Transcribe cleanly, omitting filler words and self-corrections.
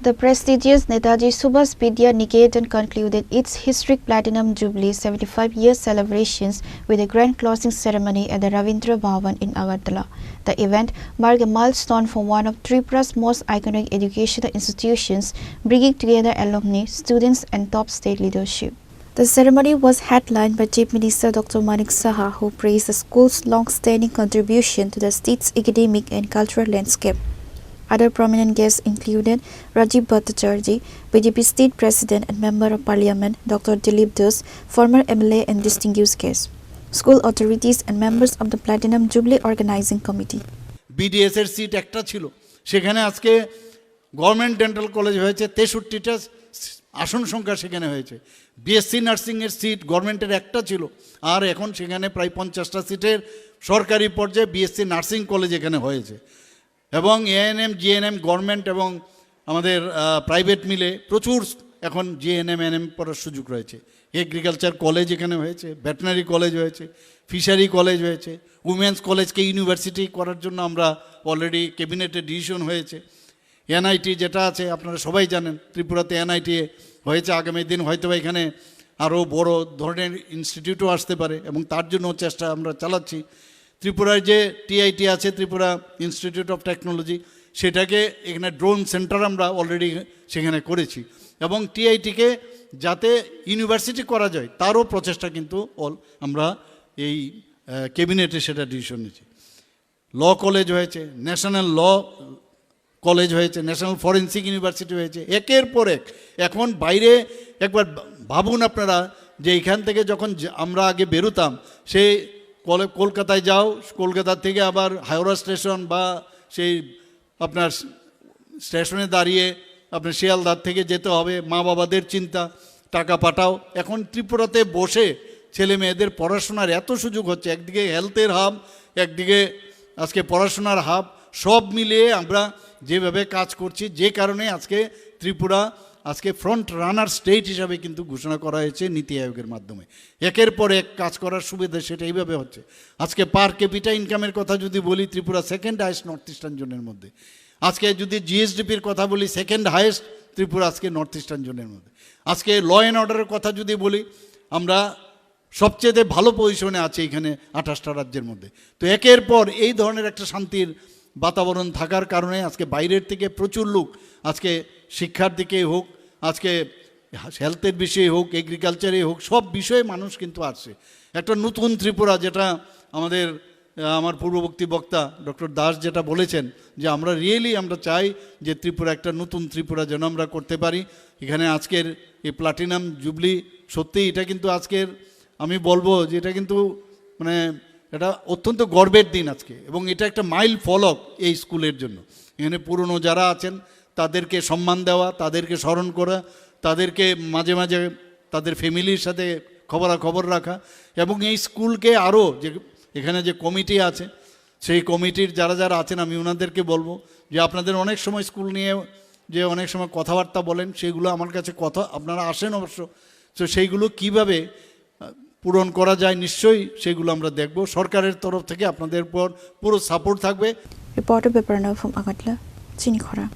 The prestigious Netaji Subhas Vidya Niketan concluded its historic Platinum Jubilee 75-year celebrations with a grand closing ceremony at the Ravindra Bhavan in Agartala. The event marked a milestone for one of Tripura's most iconic educational institutions, bringing together alumni, students and top state leadership. The ceremony was headlined by Chief Minister Dr. Manik Saha, who praised the school's long-standing contribution to the state's academic and cultural landscape. Other prominent guests included Rajiv Bhattacharjee, BJP State President and Member of Parliament, Dr. Dilip Das, former MLA and distinguished guests, school authorities and members of the Platinum Jubilee Organizing Committee. BDS এর seat একটা ছিল, সেখানে আজকে government dental college হয়েছে, 63টা আসন সংখ্যা সেখানে হয়েছে। বিএসসি নার্সিং এর সিট গভর্নমেন্টের একটা ছিল, আর এখন সেখানে প্রায় 50টা সিটের সরকারি পর্যায়ে বিএসসি নার্সিং কলেজ এখানে হয়েছে। এবং এএনএম জিএনএম গভর্নমেন্ট এবং আমাদের প্রাইভেট মিলে প্রচুর এখন জিএনএম এনএম পড়ার সুযোগ রয়েছে। এগ্রিকালচার কলেজ এখানে হয়েছে, ভেটেনারি কলেজ হয়েছে, ফিশারি কলেজ হয়েছে, উমেন্স কলেজকে ইউনিভার্সিটি করার জন্য আমরা অলরেডি ক্যাবিনেটে ডিসিশন হয়েছে। এনআইটি যেটা আছে আপনারা সবাই জানেন, ত্রিপুরাতে এনআইটি হয়েছে। আগামী দিন হয়তো এখানে আরও বড় ধরনের ইনস্টিটিউটও আসতে পারে এবং তার জন্য চেষ্টা আমরা চালাচ্ছি। ত্রিপুরার যে টিআইটি আছে, ত্রিপুরা ইনস্টিটিউট অফ টেকনোলজি, সেটাকে এখানে ড্রোন সেন্টার আমরা অলরেডি সেখানে করেছি এবং টিআইটিকে যাতে ইউনিভার্সিটি করা যায় তারও প্রচেষ্টা কিন্তু আমরা এই ক্যাবিনেটে সেটা ডিসিশন নিয়েছি। ল কলেজ হয়েছে, ন্যাশনাল ল কলেজ হয়েছে, ন্যাশনাল ফরেন্সিক ইউনিভার্সিটি হয়েছে, একের পর এক। এখন বাইরে একবার ভাবুন আপনারা যে এখান থেকে যখন আমরা আগে বেরোতাম, সেই কলকাতায় যাও, কলকাতা থেকে আবার হাওড়া স্টেশন বা সেই আপনার স্টেশনে দাঁড়িয়ে আপনার শিয়ালদার থেকে যেতে হবে, মা বাবাদের চিন্তা, টাকা পাঠাও। এখন ত্রিপুরাতে বসে ছেলে মেয়েদের পড়াশোনার এত সুযোগ হচ্ছে, একদিকে হেলথের হাব, একদিকে আজকে পড়াশোনার হাব, সব মিলিয়ে আমরা যেভাবে কাজ করছি, যে কারণে আজকে ত্রিপুরা আজকে ফ্রন্ট রানার স্টেট হিসাবে কিন্তু ঘোষণা করা হয়েছে নীতি আয়োগের মাধ্যমে। একের পর এক কাজ করার সুবিধা সেটা এইভাবে হচ্ছে। আজকে পার ক্যাপিটা ইনকামের কথা যদি বলি, Tripura second highest north eastern জোনের মধ্যে। আজকে যদি জিএসডিপির কথা বলি, সেকেন্ড হাইয়েস্ট ত্রিপুরা আজকে নর্থ ইস্টার্ন জোনের মধ্যে। আজকে ল অ্যান্ড অর্ডারের কথা যদি বলি, আমরা সবচেয়ে ভালো পজিশনে আছি এখানে 28টা রাজ্যের মধ্যে। তো একের পর এই ধরনের একটা শান্তির বাতাবরণ থাকার কারণে আজকে বাইরের থেকে প্রচুর লোক আজকে শিক্ষার দিকে হোক, আজকে হেলথের বিষয়ে হোক, এগ্রিকালচারে হোক, সব বিষয়ে মানুষ কিন্তু আসছে। একটা নতুন ত্রিপুরা, যেটা আমার পূর্ববর্তী বক্তা ডক্টর দাস যেটা বলেছেন, যে আমরা আমরা চাই যে ত্রিপুরা একটা নতুন ত্রিপুরা যেন আমরা করতে পারি। এখানে আজকের এই প্লাটিনাম জুবলি, সত্যি এটা কিন্তু আজকের আমি বলবো যে এটা কিন্তু মানে এটা অত্যন্ত গর্বের দিন আজকে, এবং এটা একটা মাইল ফলক এই স্কুলের জন্য। এখানে পুরনো যারা আছেন তাদেরকে সম্মান দেওয়া, তাদেরকে স্মরণ করা, তাদেরকে মাঝে মাঝে তাদের ফ্যামিলির সাথে খবরাখবর রাখা, এবং এই স্কুলকে আরও যে এখানে যে কমিটি আছে, সেই কমিটির যারা যারা আছেন, আমি ওনাদেরকে বলবো যে আপনাদের অনেক সময় স্কুল নিয়ে যে অনেক সময় কথাবার্তা বলেন, সেগুলো আমার কাছে কথা আপনারা আসেন অবশ্য, তো সেইগুলো কিভাবে পূরণ করা যায় নিশ্চয়ই সেগুলো আমরা দেখব। সরকারের তরফ থেকে আপনাদের উপর পুরো সাপোর্ট থাকবে। Reporter paper now from Agartala, চিনি খরা।